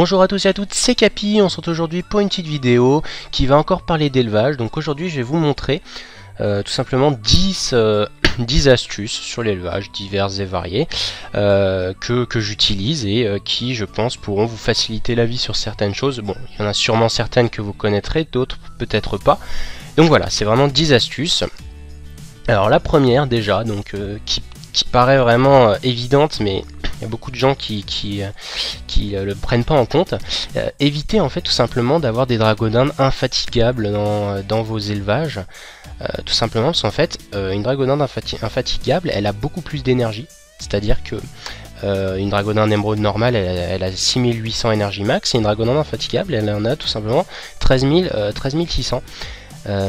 Bonjour à tous et à toutes, c'est Capi, on se retrouve aujourd'hui pour une petite vidéo qui va encore parler d'élevage. Donc aujourd'hui je vais vous montrer tout simplement 10 astuces sur l'élevage diverses et variées que j'utilise et qui je pense pourront vous faciliter la vie sur certaines choses. Bon, il y en a sûrement certaines que vous connaîtrez, d'autres peut-être pas. Donc voilà, c'est vraiment 10 astuces. Alors la première déjà, donc qui paraît vraiment évidente, mais il y a beaucoup de gens qui le prennent pas en compte. Évitez en fait tout simplement d'avoir des dragonins infatigables dans vos élevages. Tout simplement parce qu'en fait une dragoninde infatigable elle a beaucoup plus d'énergie. C'est-à-dire que une dragoninde émeraude normale elle a 6800 énergie max, et une dragoninde infatigable elle en a tout simplement 13 600.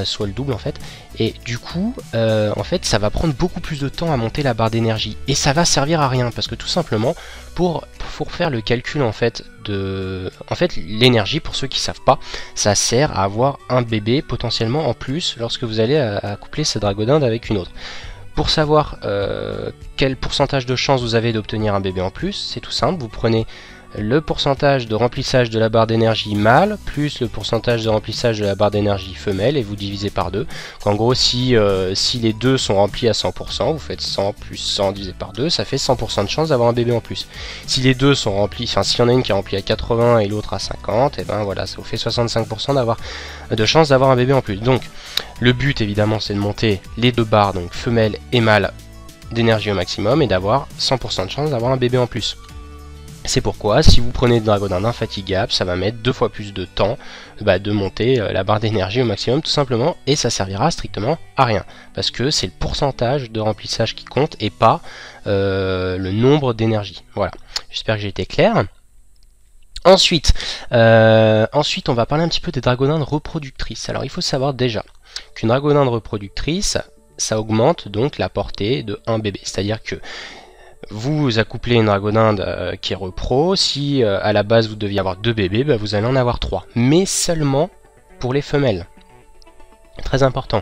Soit le double en fait, et du coup en fait ça va prendre beaucoup plus de temps à monter la barre d'énergie, et ça va servir à rien parce que tout simplement pour faire le calcul en fait l'énergie, pour ceux qui savent pas, ça sert à avoir un bébé potentiellement en plus lorsque vous allez accoupler cette dragoninde avec une autre. Pour savoir quel pourcentage de chance vous avez d'obtenir un bébé en plus, c'est tout simple, vous prenez le pourcentage de remplissage de la barre d'énergie mâle plus le pourcentage de remplissage de la barre d'énergie femelle et vous divisez par 2. En gros, si les deux sont remplis à 100%, vous faites 100 plus 100 divisé par 2, ça fait 100% de chance d'avoir un bébé en plus. Si les deux sont remplis, enfin s'il y en a une qui est remplie à 80 et l'autre à 50, et ben voilà, ça vous fait 65% de chance d'avoir un bébé en plus. Donc le but évidemment c'est de monter les deux barres, donc femelle et mâle, d'énergie au maximum et d'avoir 100% de chance d'avoir un bébé en plus. C'est pourquoi, si vous prenez des dragonins infatigables, ça va mettre 2 fois plus de temps de monter la barre d'énergie au maximum, tout simplement, et ça servira strictement à rien. Parce que c'est le pourcentage de remplissage qui compte, et pas le nombre d'énergie. Voilà, j'espère que j'ai été clair. Ensuite, on va parler un petit peu des dragonins reproductrices. Alors, il faut savoir déjà qu'une dragoninde reproductrice, ça augmente donc la portée de un bébé. C'est-à-dire que vous accouplez une dragoninde qui est repro, si à la base vous deviez avoir 2 bébés, vous allez en avoir 3. Mais seulement pour les femelles. Très important.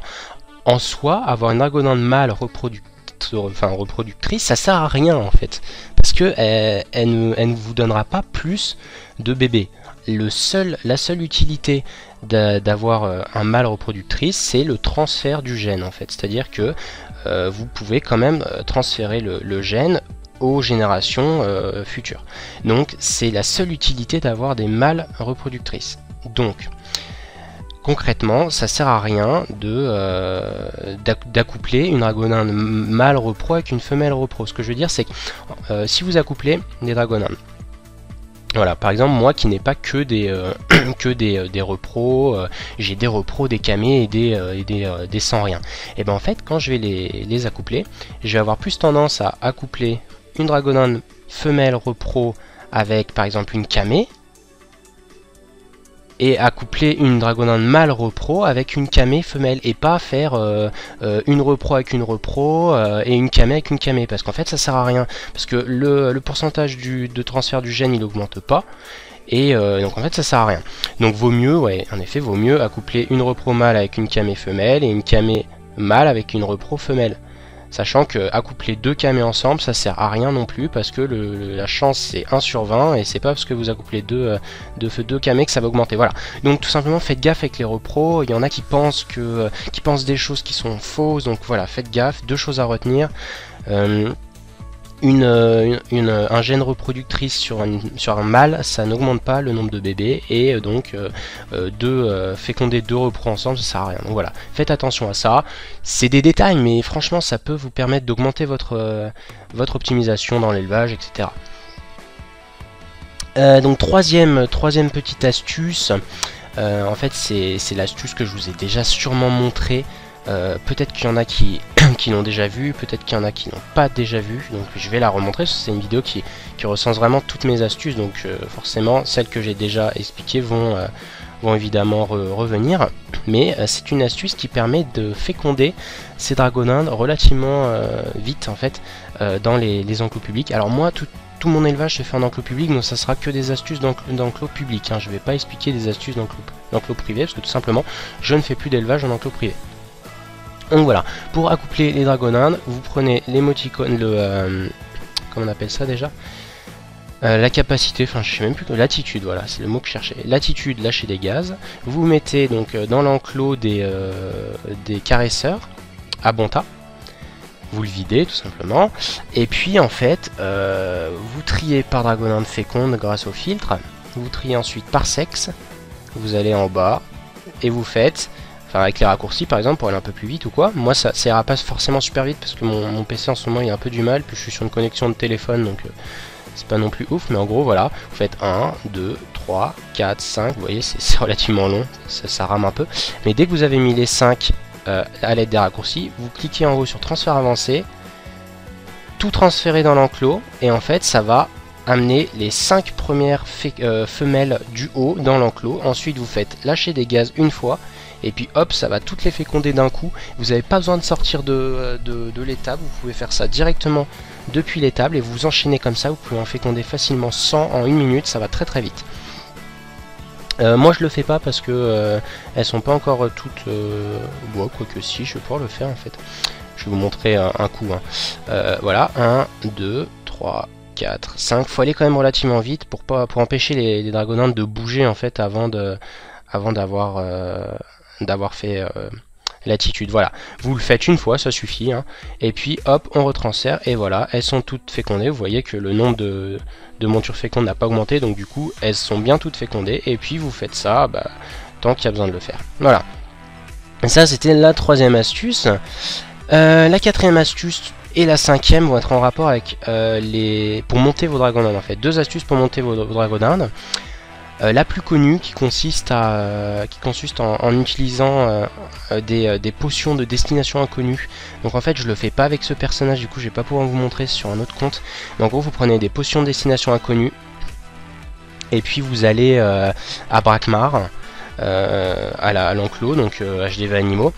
En soi, avoir une dragoninde mâle reproductrice, ça sert à rien en fait. Parce que elle ne vous donnera pas plus de bébés. La seule utilité d'avoir un mâle reproductrice, c'est le transfert du gène en fait. C'est-à-dire que vous pouvez quand même transférer le gène aux générations futures. Donc c'est la seule utilité d'avoir des mâles reproductrices. Donc concrètement, ça sert à rien d'accoupler une dragoninde mâle repro avec une femelle repro. Ce que je veux dire, c'est que si vous accouplez des dragonins, voilà, par exemple, moi qui n'ai pas que des repros, j'ai des repros, des camés et des sans rien. Et ben en fait, quand je vais les accoupler, je vais avoir plus tendance à accoupler une dragoninde femelle repro avec par exemple une camé, et accoupler une dragoninde mâle repro avec une camé femelle, et pas faire une repro avec une repro et une camé avec une camé, parce qu'en fait ça sert à rien, parce que le pourcentage de transfert du gène il augmente pas, et donc en fait ça sert à rien. Donc vaut mieux, en effet vaut mieux accoupler une repro mâle avec une camé femelle et une camé mâle avec une repro femelle. Sachant que accoupler 2 camés ensemble, ça sert à rien non plus, parce que la chance c'est 1 sur 20, et c'est pas parce que vous accouplez deux camés que ça va augmenter. Voilà. Donc tout simplement faites gaffe avec les repros, il y en a qui pensent des choses qui sont fausses, donc voilà, faites gaffe. 2 choses à retenir. Un gène reproductrice sur un mâle, ça n'augmente pas le nombre de bébés, et donc féconder 2 repros ensemble, ça sert à rien. Donc voilà, faites attention à ça. C'est des détails, mais franchement ça peut vous permettre d'augmenter votre optimisation dans l'élevage, etc. Donc troisième petite astuce, en fait c'est l'astuce que je vous ai déjà sûrement montré. Peut-être qu'il y en a qui l'ont déjà vu, peut-être qu'il y en a qui n'ont pas déjà vu, donc je vais la remontrer. C'est une vidéo qui recense vraiment toutes mes astuces, donc forcément celles que j'ai déjà expliquées vont évidemment revenir, mais c'est une astuce qui permet de féconder ces dragonins relativement vite en fait dans les enclos publics. Alors moi tout mon élevage se fait en enclos public, donc ça sera que des astuces d'enclos public, hein. Je ne vais pas expliquer des astuces d'enclos privé, parce que tout simplement je ne fais plus d'élevage en enclos privé. Donc voilà, pour accoupler les dragonins, vous prenez l'émoticône, comment on appelle ça déjà, La capacité, enfin je sais même plus, l'attitude, voilà, c'est le mot que je cherchais. L'attitude, lâcher des gaz. Vous mettez donc dans l'enclos des caresseurs à bon tas. Vous le videz tout simplement. Et puis en fait, vous triez par dragoninde féconde grâce au filtre. Vous triez ensuite par sexe. Vous allez en bas et vous faites, enfin avec les raccourcis par exemple pour aller un peu plus vite ou quoi. Moi ça ira pas forcément super vite parce que mon PC en ce moment il a un peu du mal. Puis je suis sur une connexion de téléphone donc c'est pas non plus ouf, mais en gros voilà, vous faites 1, 2, 3, 4, 5, vous voyez c'est relativement long, ça rame un peu. Mais dès que vous avez mis les 5 à l'aide des raccourcis, vous cliquez en haut sur transfert avancé, tout transférer dans l'enclos, et en fait ça va amener les 5 premières femelles du haut dans l'enclos. Ensuite vous faites lâcher des gaz une fois, et puis hop, ça va toutes les féconder d'un coup. Vous n'avez pas besoin de sortir de l'étable, vous pouvez faire ça directement depuis l'étable et vous enchaînez comme ça. Vous pouvez en féconder facilement 100 en 1 minute, ça va très très vite. Moi je le fais pas parce que elles sont pas encore toutes bon, quoique si, je vais pouvoir le faire en fait. Je vais vous montrer un coup hein. Voilà, 1, 2, 3, 4, 5. Faut aller quand même relativement vite pour empêcher les dragonins de bouger en fait avant d'avoir fait l'attitude. Voilà, vous le faites une fois, ça suffit hein. Et puis hop, on retransfère et voilà, elles sont toutes fécondées. Vous voyez que le nombre de montures fécondes n'a pas augmenté, donc du coup elles sont bien toutes fécondées. Et puis vous faites ça tant qu'il y a besoin de le faire. Voilà, et ça c'était la troisième astuce. La quatrième astuce et la cinquième vont être en rapport avec pour monter vos dragonins en fait. Deux astuces pour monter vos dragonins. La plus connue qui consiste en utilisant des potions de destination inconnue. Donc en fait je le fais pas avec ce personnage, du coup je vais pas pouvoir vous montrer sur un autre compte. Mais en gros vous prenez des potions de destination inconnue et puis vous allez à Brakmar, à l'enclos, donc HDV animaux.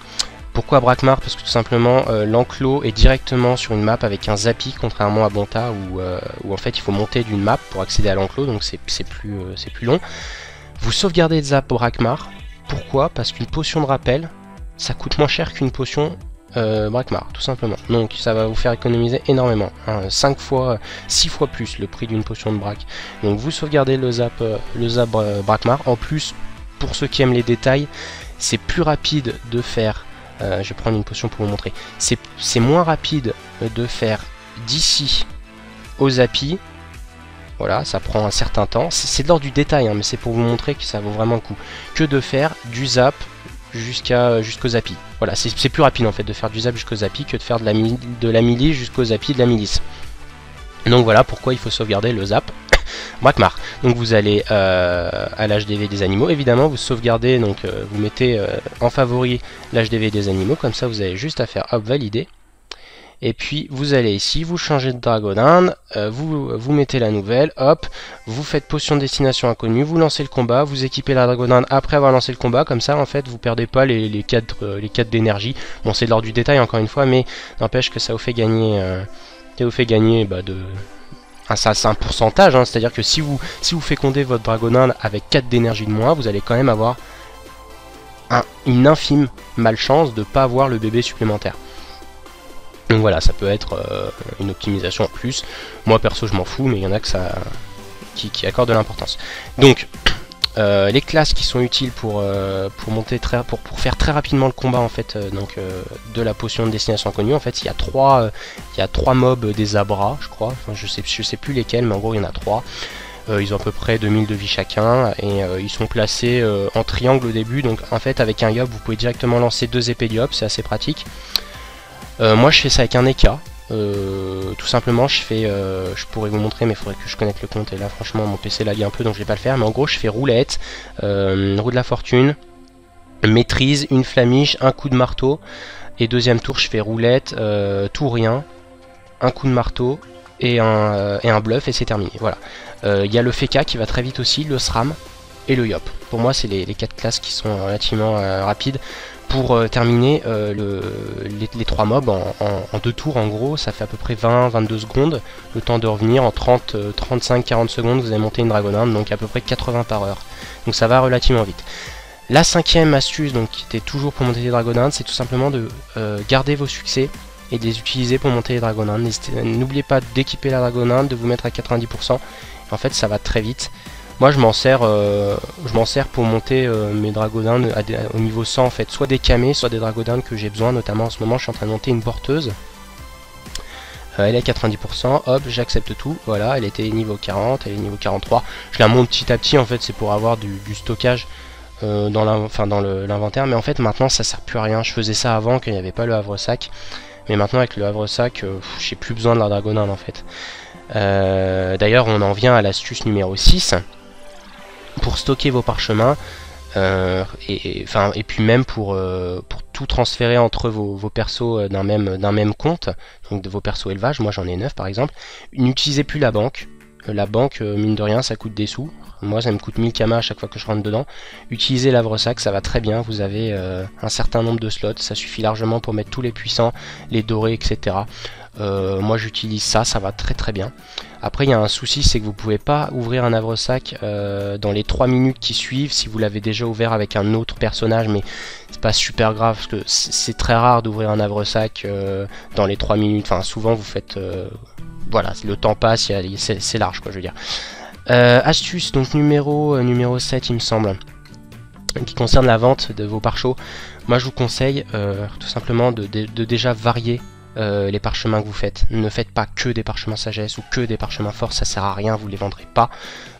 Pourquoi Brakmar? Parce que tout simplement l'enclos est directement sur une map avec un Zappy, contrairement à Bonta où en fait il faut monter d'une map pour accéder à l'enclos, donc c'est plus long. Vous sauvegardez le Zap Brakmar. Pourquoi? Parce qu'une potion de rappel ça coûte moins cher qu'une potion Brakmar, tout simplement. Donc ça va vous faire économiser énormément, hein, 6 fois plus le prix d'une potion de Brak. Donc vous sauvegardez le Zap Brakmar. En plus, pour ceux qui aiment les détails, c'est plus rapide de faire. Je vais prendre une potion pour vous montrer. C'est moins rapide de faire d'ici au Zappy. Voilà, ça prend un certain temps. C'est de l'ordre du détail, hein, mais c'est pour vous montrer que ça vaut vraiment le coup. Que de faire du Zap jusqu'au Zappy. Voilà, c'est plus rapide en fait de faire du Zap jusqu'au Zappy que de faire de la milice jusqu'au Zappy de la milice. Donc voilà pourquoi il faut sauvegarder le Zap Brakmar. Donc vous allez à l'HDV des animaux, évidemment vous sauvegardez, donc vous mettez en favori l'HDV des animaux, comme ça vous avez juste à faire hop valider. Et puis vous allez ici, vous changez de dragoninde, vous mettez la nouvelle, hop, vous faites potion de destination inconnue, vous lancez le combat, vous équipez la dragoninde après avoir lancé le combat, comme ça en fait vous perdez pas les 4 d'énergie. Bon c'est de l'ordre du détail encore une fois, mais n'empêche que ça vous fait gagner, c'est un pourcentage, hein, c'est à dire que si vous fécondez votre dragoninde avec 4 d'énergie de moins, vous allez quand même avoir une infime malchance de ne pas avoir le bébé supplémentaire. Donc voilà, ça peut être une optimisation en plus. Moi perso je m'en fous, mais il y en a qui accordent de l'importance. Donc les classes qui sont utiles pour faire très rapidement le combat en fait, de la potion de destination inconnue. En fait il y a trois mobs des Abras, je crois. Enfin, je sais plus lesquels, mais en gros il y en a 3. Ils ont à peu près 2000 de vie chacun et ils sont placés en triangle au début. Donc en fait avec un Yob vous pouvez directement lancer 2 épées de Yob, c'est assez pratique. Moi je fais ça avec un Eka. Tout simplement je pourrais vous montrer, mais il faudrait que je connecte le compte, et là franchement mon PC lague un peu donc je vais pas le faire. Mais en gros je fais roulette, roue de la fortune, maîtrise, une flamiche, un coup de marteau, et deuxième tour je fais roulette, tout rien, un coup de marteau et un bluff, et c'est terminé. Voilà. Il y a le Feka qui va très vite aussi, le SRAM et le Yop. Pour moi c'est les 4 classes qui sont relativement rapides. Pour terminer les 3 mobs en 2 tours, en gros ça fait à peu près 20-22 secondes, le temps de revenir. En 35-40 secondes vous avez monté une dragoninde, donc à peu près 80 par heure, donc ça va relativement vite. La 5e astuce, donc qui était toujours pour monter des dragonines, c'est tout simplement de garder vos succès et de les utiliser pour monter les dragonines. N'oubliez pas d'équiper la dragoninde, de vous mettre à 90%, En fait ça va très vite. Moi je m'en sers pour monter mes dragodindes au niveau 100 en fait, soit des camés, soit des dragodindes que j'ai besoin, notamment en ce moment je suis en train de monter une porteuse. Elle est à 90%, hop, j'accepte tout, voilà, elle était niveau 40, elle est niveau 43. Je la monte petit à petit, en fait, c'est pour avoir du stockage dans l'inventaire, mais en fait, maintenant, ça sert plus à rien. Je faisais ça avant, quand il n'y avait pas le havre-sac, mais maintenant, avec le havre-sac, j'ai plus besoin de la dragoninde, en fait. D'ailleurs, on en vient à l'astuce numéro 6, pour stocker vos parchemins. Et puis même pour tout transférer entre vos persos d'un même compte, donc de vos persos élevage, moi j'en ai 9 par exemple, n'utilisez plus la banque. La banque, mine de rien, ça coûte des sous. Moi ça me coûte 1000 kamas à chaque fois que je rentre dedans. Utilisez l'havre-sac, ça va très bien, vous avez un certain nombre de slots, ça suffit largement pour mettre tous les puissants, les dorés, etc. Moi j'utilise ça, ça va très très bien. Après il y a un souci, c'est que vous pouvez pas ouvrir un havre-sac dans les 3 minutes qui suivent si vous l'avez déjà ouvert avec un autre personnage, mais c'est pas super grave parce que c'est très rare d'ouvrir un havre-sac dans les 3 minutes. Enfin souvent vous faites voilà, le temps passe, c'est large quoi je veux dire. Astuce donc numéro 7 il me semble, qui concerne la vente de vos pare-chocs. Moi je vous conseille tout simplement de déjà varier les parchemins que vous faites. Ne faites pas que des parchemins sagesse ou que des parchemins force, ça sert à rien, vous les vendrez pas,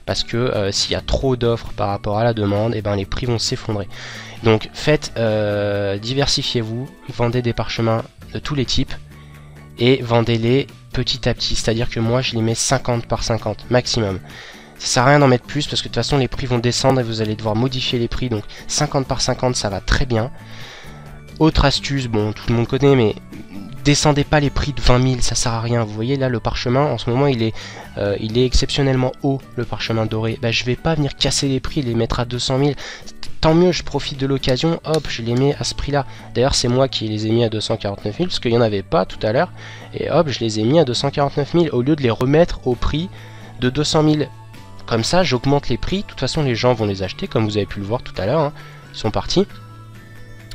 parce que s'il y a trop d'offres par rapport à la demande, et ben les prix vont s'effondrer. Donc faites, diversifiez-vous, vendez des parchemins de tous les types, et vendez-les petit à petit, c'est-à-dire que moi je les mets 50 par 50 maximum. Ça sert à rien d'en mettre plus parce que de toute façon les prix vont descendre et vous allez devoir modifier les prix, donc 50 par 50 ça va très bien. Autre astuce, bon tout le monde connaît, mais descendez pas les prix de 20 000, ça sert à rien. Vous voyez là le parchemin en ce moment il est exceptionnellement haut, le parchemin doré. Bah, je vais pas venir casser les prix et les mettre à 200 000. Tant mieux, je profite de l'occasion, hop, je les mets à ce prix là. D'ailleurs c'est moi qui les ai mis à 249 000 parce qu'il n'y en avait pas tout à l'heure. Et hop, je les ai mis à 249 000 au lieu de les remettre au prix de 200 000. Comme ça j'augmente les prix, de toute façon les gens vont les acheter comme vous avez pu le voir tout à l'heure, hein. Ils sont partis.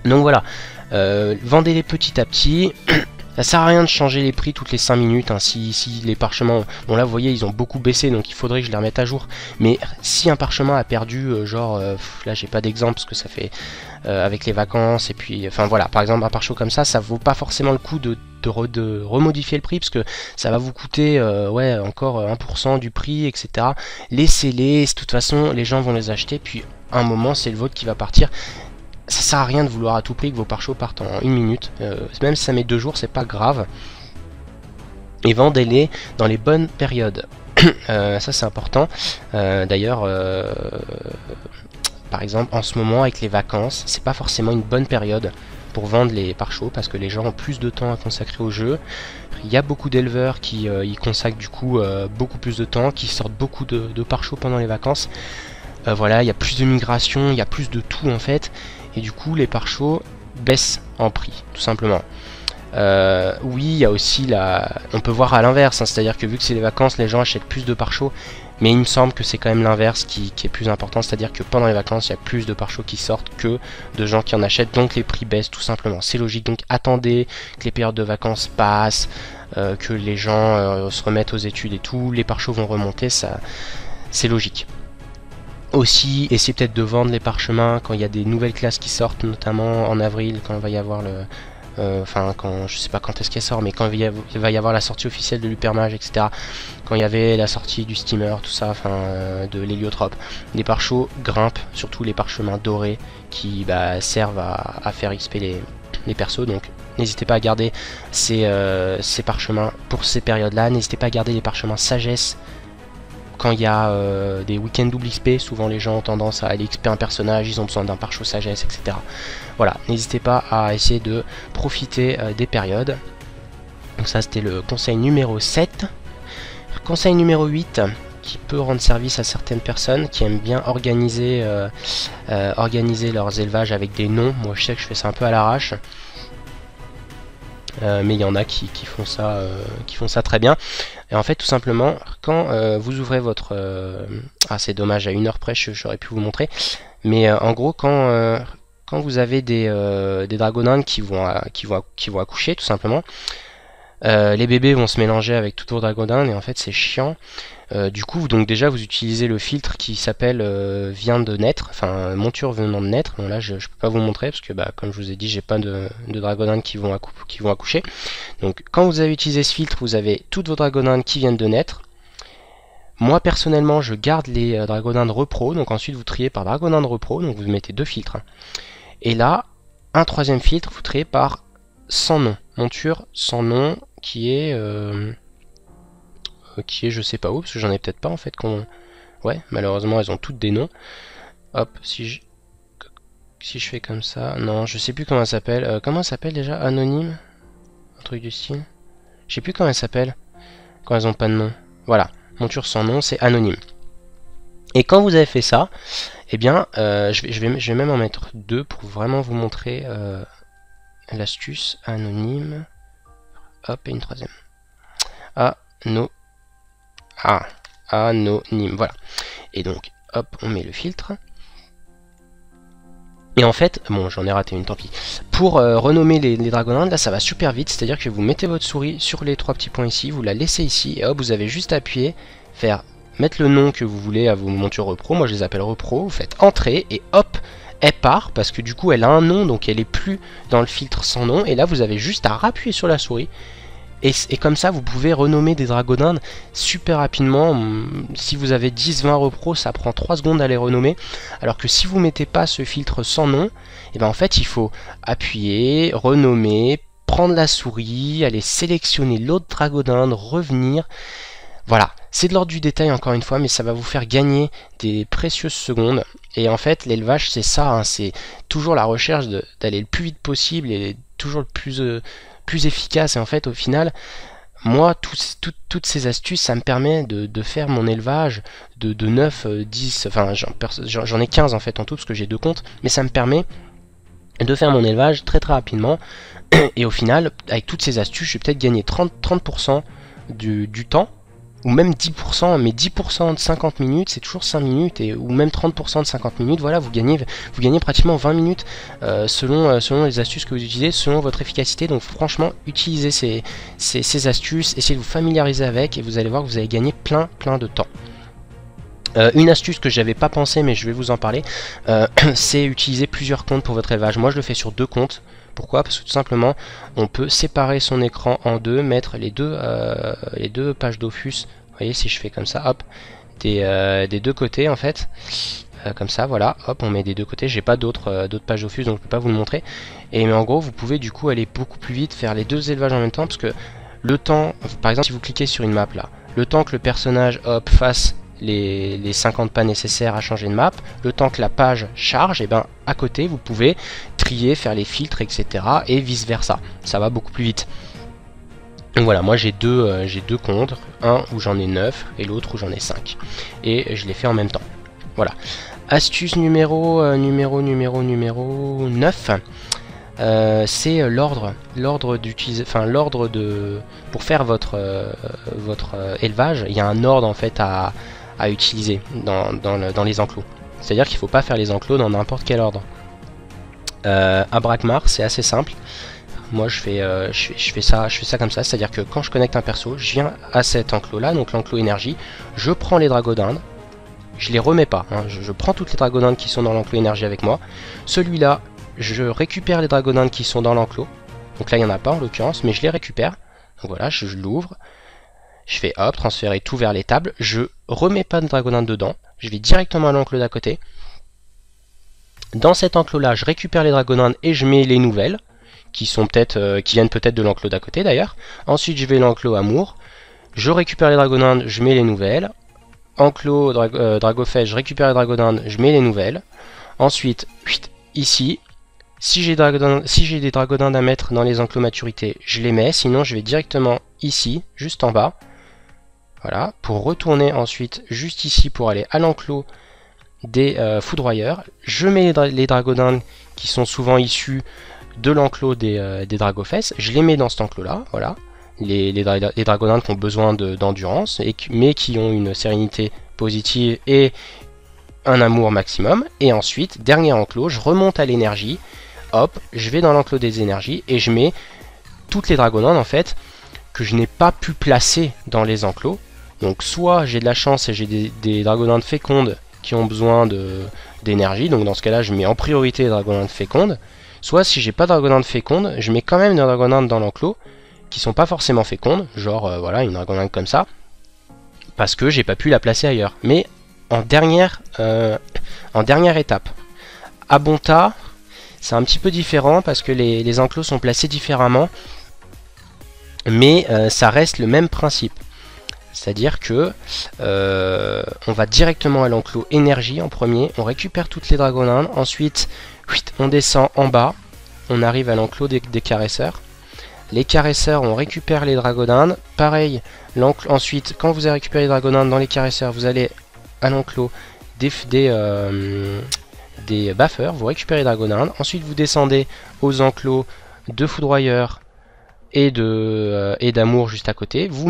Donc voilà, vendez-les petit à petit. Ça sert à rien de changer les prix toutes les 5 minutes, hein. Si les parchemins... Bon là vous voyez ils ont beaucoup baissé, donc il faudrait que je les remette à jour. Mais si un parchemin a perdu, là j'ai pas d'exemple parce que ça fait avec les vacances, et puis... Enfin voilà, par exemple un pare-choc comme ça vaut pas forcément le coup de remodifier le prix, parce que ça va vous coûter ouais, encore 1% du prix, etc. Laissez-les, de toute façon les gens vont les acheter, puis à un moment c'est le vôtre qui va partir. Ça sert à rien de vouloir à tout prix que vos pare-chocs partent en 1 minute, même si ça met 2 jours, c'est pas grave. Et vendez-les dans les bonnes périodes. Ça c'est important. D'ailleurs, par exemple, en ce moment avec les vacances, c'est pas forcément une bonne période pour vendre les pare-chocs parce que les gens ont plus de temps à consacrer au jeu. Il y a beaucoup d'éleveurs qui y consacrent du coup beaucoup plus de temps, qui sortent beaucoup de pare-chocs pendant les vacances. Voilà, il y a plus de migration, il y a plus de tout en fait. Et du coup les pare-chocs baissent en prix tout simplement. Oui, il y a aussi on peut voir à l'inverse, hein, c'est à dire que vu que c'est les vacances les gens achètent plus de pare-chocs, mais il me semble que c'est quand même l'inverse qui est plus important, c'est à dire que pendant les vacances il y a plus de pare-chocs qui sortent que de gens qui en achètent, donc les prix baissent tout simplement, c'est logique. Donc attendez que les périodes de vacances passent, que les gens se remettent aux études et tout, les pare-chocs vont remonter, ça c'est logique. Aussi, essayez peut-être de vendre les parchemins quand il y a des nouvelles classes qui sortent, notamment en avril, quand il va y avoir le... je sais pas quand est-ce qu'elle sort, mais quand il va y avoir la sortie officielle de l'Hypermage, etc. Quand il y avait la sortie du steamer, tout ça, de l'héliotrope. Les pare-chocs grimpent, surtout les parchemins dorés, qui servent à faire XP les persos, donc n'hésitez pas à garder ces parchemins pour ces périodes-là. N'hésitez pas à garder les parchemins sagesse quand il y a des week-ends double XP, souvent les gens ont tendance à aller XP un personnage, ils ont besoin d'un pare-choc sagesse, etc. Voilà, n'hésitez pas à essayer de profiter des périodes. Donc ça c'était le conseil numéro 7. Conseil numéro 8, qui peut rendre service à certaines personnes qui aiment bien organiser leurs élevages avec des noms. Moi je sais que je fais ça un peu à l'arrache. Mais il y en a qui font ça très bien. Et en fait tout simplement quand vous ouvrez votre c'est dommage, à 1 heure près j'aurais pu vous montrer, mais en gros quand vous avez des dragonins qui vont accoucher tout simplement, les bébés vont se mélanger avec toutes vos dragonins et en fait c'est chiant. Du coup, donc déjà, vous utilisez le filtre qui s'appelle vient de naître, enfin monture venant de naître. Bon là, je peux pas vous montrer parce que, bah, comme je vous ai dit, j'ai pas de dragonines qui vont accoucher. Donc, quand vous avez utilisé ce filtre, vous avez toutes vos dragonines qui viennent de naître. Moi, personnellement, je garde les dragonines repro. Donc ensuite, vous triez par dragonine repro. Donc vous mettez 2 filtres. Et là, un troisième filtre, vous triez par sans nom, monture sans nom, qui est je sais pas où, parce que j'en ai peut-être pas en fait. Ouais, malheureusement elles ont toutes des noms. Hop, si je fais comme ça, non, je sais plus comment elle s'appelle. Comment elle s'appelle déjà? Anonyme? Un truc du style. Je sais plus comment elle s'appelle quand elles ont pas de nom. Voilà, monture sans nom, c'est anonyme. Et quand vous avez fait ça, eh bien, je vais même en mettre 2 pour vraiment vous montrer l'astuce. Anonyme. Hop, et une troisième. Anonyme, voilà. Et donc, hop, on met le filtre. Et en fait, bon, j'en ai raté une, tant pis. Pour renommer les dragonines, là, ça va super vite. C'est-à-dire que vous mettez votre souris sur les 3 petits points ici, vous la laissez ici, et hop, vous avez juste à appuyer, mettre le nom que vous voulez à vos montures repro. Moi, je les appelle repro. Vous faites entrer, et hop, elle part, parce que du coup, elle a un nom, donc elle est plus dans le filtre sans nom. Et là, vous avez juste à rappuyer sur la souris. Et comme ça, vous pouvez renommer des dragonines super rapidement. Si vous avez 10-20 repros, ça prend 3 secondes à les renommer. Alors que si vous mettez pas ce filtre sans nom, et ben en fait, il faut appuyer, renommer, prendre la souris, aller sélectionner l'autre dragonine, revenir. Voilà, c'est de l'ordre du détail encore une fois, mais ça va vous faire gagner des précieuses secondes. Et en fait, l'élevage, c'est ça, hein, c'est toujours la recherche d'aller le plus vite possible et toujours le plus efficace. Et en fait, au final, moi, toutes ces astuces, ça me permet de faire mon élevage de 9, 10, enfin j'en ai 15 en fait en tout, parce que j'ai 2 comptes, mais ça me permet de faire mon élevage très rapidement. Et au final, avec toutes ces astuces, je vais peut-être gagner 30% du temps, ou même 10%, mais 10% de 50 minutes, c'est toujours 5 minutes, ou même 30% de 50 minutes, voilà, vous gagnez pratiquement 20 minutes selon les astuces que vous utilisez, selon votre efficacité. Donc franchement, utilisez ces astuces, essayez de vous familiariser avec, et vous allez voir que vous allez gagner plein de temps. Une astuce que j'avais pas pensé, mais je vais vous en parler, c'est utiliser plusieurs comptes pour votre élevage. Moi je le fais sur 2 comptes. Pourquoi? Parce que tout simplement, on peut séparer son écran en 2, mettre les deux pages Dofus. Vous voyez, si je fais comme ça, hop, des 2 côtés en fait. Comme ça, voilà, hop, on met des 2 côtés. J'ai pas d'autres pages Dofus, donc je peux pas vous le montrer. Mais en gros, vous pouvez du coup aller beaucoup plus vite, faire les 2 élevages en même temps, parce que le temps, par exemple, si vous cliquez sur une map là, le temps que le personnage, hop, fasse les 50 pas nécessaires à changer de map, le temps que la page charge, et ben à côté vous pouvez trier, faire les filtres, etc. et vice versa. Ça va beaucoup plus vite. Donc voilà, moi j'ai deux comptes, un où j'en ai 9 et l'autre où j'en ai 5. Et je les fais en même temps. Voilà. Astuce numéro 9. C'est l'ordre d'utiliser, enfin l'ordre de pour faire votre élevage. Il y a un ordre en fait à utiliser dans les enclos. C'est-à-dire qu'il ne faut pas faire les enclos dans n'importe quel ordre. À Brakmar, c'est assez simple. Moi, je fais ça comme ça. C'est-à-dire que quand je connecte un perso, je viens à cet enclos-là, donc l'enclos énergie. Je prends les dragodindes. Je les remets pas. Hein, je prends toutes les dragodindes qui sont dans l'enclos énergie avec moi. Celui-là, je récupère les dragodindes qui sont dans l'enclos. Donc là, il n'y en a pas en l'occurrence, mais je les récupère. Donc voilà, je l'ouvre. Je fais hop, transférer tout vers les tables. Je remets pas de dragoninde dedans. Je vais directement à l'enclos d'à côté. Dans cet enclos-là, je récupère les dragonines et je mets les nouvelles, qui viennent peut-être de l'enclos d'à côté d'ailleurs. Ensuite, je vais à l'enclos amour. Je récupère les dragonines, je mets les nouvelles. Enclos dragofest, je récupère les dragonines, je mets les nouvelles. Ensuite, ici, si j'ai des dragonines à mettre dans les enclos maturité, je les mets. Sinon, je vais directement ici, juste en bas. Voilà, pour retourner ensuite juste ici pour aller à l'enclos des foudroyeurs. Je mets les dragonines qui sont souvent issus de l'enclos des dragofest. Je les mets dans cet enclos-là, voilà. Les dragonines qui ont besoin d'endurance, mais qui ont une sérénité positive et un amour maximum. Et ensuite, dernier enclos, je remonte à l'énergie. Hop, je vais dans l'enclos des énergies et je mets toutes les dragonines en fait que je n'ai pas pu placer dans les enclos. Donc soit j'ai de la chance et j'ai des dragonins fécondes qui ont besoin d'énergie, donc dans ce cas là je mets en priorité les dragonins fécondes. Soit si j'ai pas de dragonins fécondes, je mets quand même des dragonins dans l'enclos qui sont pas forcément fécondes, genre voilà une dragoninde comme ça, parce que j'ai pas pu la placer ailleurs. Mais en dernière étape. À Bonta, c'est un petit peu différent parce que les enclos sont placés différemment, mais ça reste le même principe. C'est-à-dire que on va directement à l'enclos énergie en premier, on récupère toutes les dragonines, ensuite on descend en bas, on arrive à l'enclos des caresseurs. Les caresseurs, on récupère les dragonines, pareil, ensuite quand vous avez récupéré les dragonines dans les caresseurs, vous allez à l'enclos des baffeurs, vous récupérez les dragonines, ensuite vous descendez aux enclos de foudroyeurs et d'amour juste à côté, vous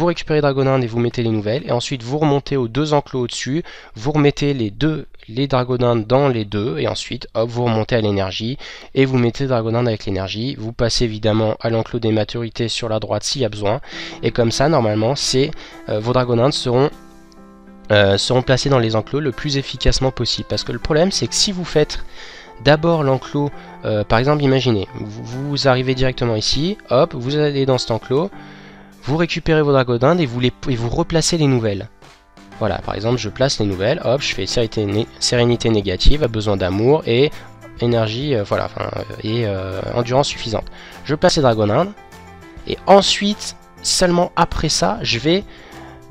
récupérez les dragonines et vous mettez les nouvelles, et ensuite vous remontez aux deux enclos au-dessus, vous remettez les dragonines dans les deux, et ensuite hop, vous remontez à l'énergie, et vous mettez les dragonines avec l'énergie, vous passez évidemment à l'enclos des maturités sur la droite s'il y a besoin, et comme ça normalement vos dragonines seront placés dans les enclos le plus efficacement possible. Parce que le problème c'est que si vous faites d'abord l'enclos, par exemple imaginez, vous arrivez directement ici, hop, vous allez dans cet enclos, vous récupérez vos dragonines et vous replacez les nouvelles. Voilà, par exemple je place les nouvelles, hop, je fais sérénité négative, a besoin d'amour et énergie, voilà, et endurance suffisante. Je place les dragonines et ensuite, seulement après ça, je vais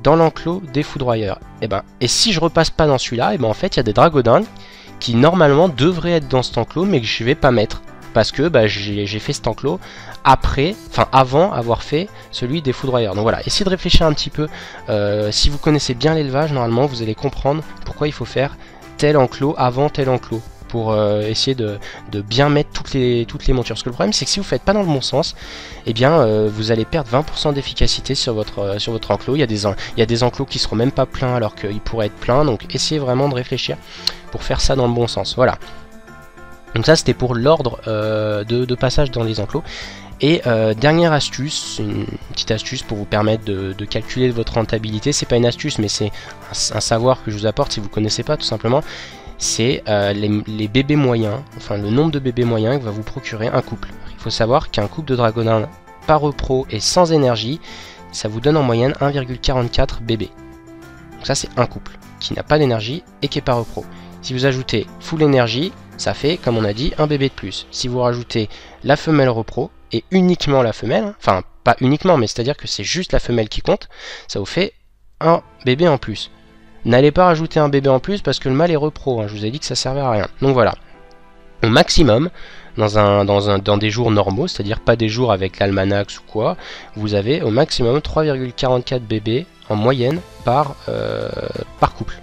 dans l'enclos des foudroyeurs. Et si je repasse pas dans celui-là, en fait il y a des dragonines qui normalement devraient être dans cet enclos mais que je vais pas mettre parce que j'ai fait cet enclos avant avoir fait celui des foudroyeurs. Donc voilà, essayez de réfléchir un petit peu. Si vous connaissez bien l'élevage, normalement vous allez comprendre pourquoi il faut faire tel enclos avant tel enclos pour essayer de bien mettre toutes les montures. Parce que le problème c'est que si vous faites pas dans le bon sens, vous allez perdre 20% d'efficacité sur votre enclos. Il y a des enclos qui seront même pas pleins alors qu'ils pourraient être pleins, donc essayez vraiment de réfléchir pour faire ça dans le bon sens. Voilà. Donc ça c'était pour l'ordre de passage dans les enclos. Et dernière astuce, une petite astuce pour vous permettre de calculer votre rentabilité. C'est pas une astuce mais c'est un savoir que je vous apporte si vous connaissez pas tout simplement. C'est les bébés moyens, enfin le nombre de bébés moyens que va vous procurer un couple. Il faut savoir qu'un couple de dragonins par repro et sans énergie, ça vous donne en moyenne 1,44 bébés. Donc ça c'est un couple qui n'a pas d'énergie et qui est par repro. Si vous ajoutez full énergie, ça fait comme on a dit un bébé de plus. Si vous rajoutez la femelle repro et uniquement la femelle, enfin pas uniquement mais c'est à dire que c'est juste la femelle qui compte, ça vous fait un bébé en plus. N'allez pas rajouter un bébé en plus parce que le mâle est repro, hein. Je vous ai dit que ça servait à rien. Donc voilà, au maximum, dans des jours normaux, c'est-à-dire pas des jours avec l'almanax ou quoi, vous avez au maximum 3,44 bébés en moyenne par couple.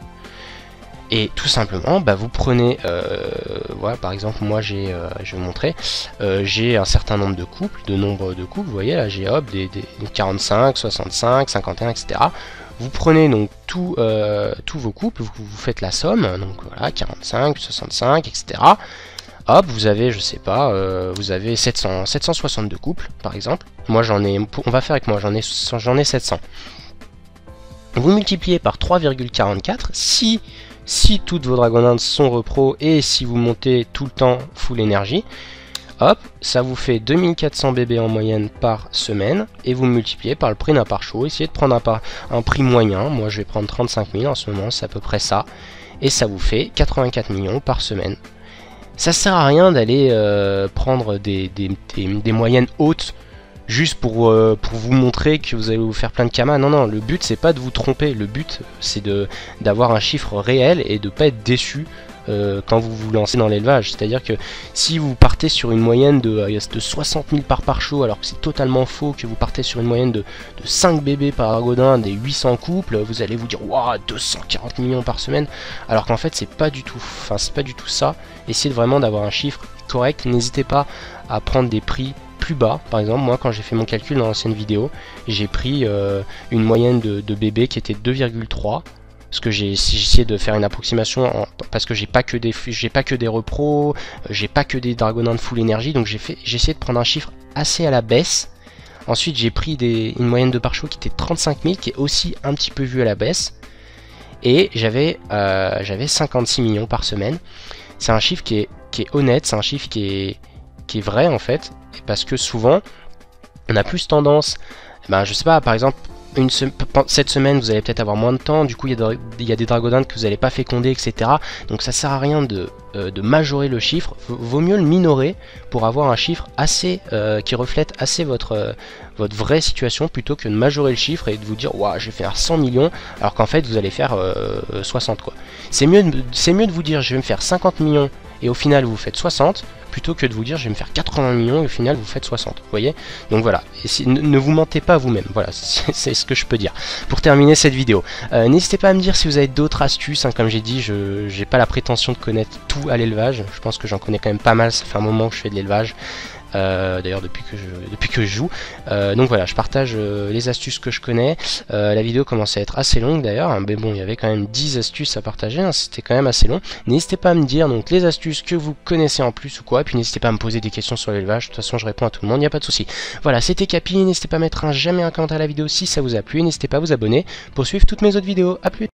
Et tout simplement, vous prenez, voilà, par exemple, moi je vais vous montrer, j'ai un certain nombre de couples, vous voyez là, j'ai hop, des 45, 65, 51, etc. Vous prenez donc tous vos couples, vous faites la somme, donc voilà, 45, 65, etc. Hop, vous avez, je sais pas, vous avez 762 couples, par exemple. Moi j'en ai, on va faire avec moi, j'en ai 700. Vous multipliez par 3,44, si toutes vos dragonines sont repro et si vous montez tout le temps full énergie, hop, ça vous fait 2400 bébés en moyenne par semaine et vous multipliez par le prix d'un par show. Essayez de prendre un prix moyen, moi je vais prendre 35 000 en ce moment, c'est à peu près ça, et ça vous fait 84 millions par semaine. Ça sert à rien d'aller prendre des moyennes hautes juste pour vous montrer que vous allez vous faire plein de kamas. Non, le but c'est pas de vous tromper, le but c'est d'avoir un chiffre réel et de pas être déçu quand vous vous lancez dans l'élevage. C'est-à-dire que si vous partez sur une moyenne de 60 000 par show, alors que c'est totalement faux, que vous partez sur une moyenne de 5 bébés par dragonin, des 800 couples, vous allez vous dire waouh, 240 millions par semaine, alors qu'en fait c'est pas du tout ça. Essayez vraiment d'avoir un chiffre correct. N'hésitez pas à prendre des prix plus bas. Par exemple, moi quand j'ai fait mon calcul dans l'ancienne vidéo, j'ai pris une moyenne de bébés qui était 2,3. Parce que j'ai essayé de faire une approximation parce que j'ai pas que des repros, j'ai pas que des dragonins de full énergie, donc j'ai essayé de prendre un chiffre assez à la baisse Ensuite j'ai pris une moyenne de par chevaux qui était 35 000, qui est aussi un petit peu vue à la baisse. Et j'avais 56 millions par semaine. C'est un chiffre qui est honnête, c'est un chiffre qui est vrai en fait. Parce que souvent, on a plus tendance, je sais pas, par exemple, cette semaine vous allez peut-être avoir moins de temps, du coup il y a des dragodindes que vous n'allez pas féconder, etc. Donc ça sert à rien de majorer le chiffre, vaut mieux le minorer pour avoir un chiffre assez qui reflète assez votre vraie situation, plutôt que de majorer le chiffre et de vous dire ouah, je vais faire 100 millions alors qu'en fait vous allez faire 60 quoi. C'est mieux de vous dire je vais me faire 50 millions et au final vous faites 60, plutôt que de vous dire je vais me faire 80 millions et au final vous faites 60, vous voyez. Donc voilà, et ne vous mentez pas vous-même, voilà, c'est ce que je peux dire pour terminer cette vidéo. N'hésitez pas à me dire si vous avez d'autres astuces, hein, comme j'ai dit, je n'ai pas la prétention de connaître tout à l'élevage, je pense que j'en connais quand même pas mal, ça fait un moment que je fais de l'élevage. D'ailleurs depuis que je joue, donc voilà, je partage les astuces que je connais. La vidéo commence à être assez longue d'ailleurs, hein, mais bon, il y avait quand même 10 astuces à partager, hein, c'était quand même assez long. N'hésitez pas à me dire donc les astuces que vous connaissez en plus ou quoi, et puis n'hésitez pas à me poser des questions sur l'élevage, de toute façon je réponds à tout le monde, il n'y a pas de souci. Voilà, c'était Capi, n'hésitez pas à mettre un j'aime et un commentaire à la vidéo si ça vous a plu, n'hésitez pas à vous abonner pour suivre toutes mes autres vidéos. À plus.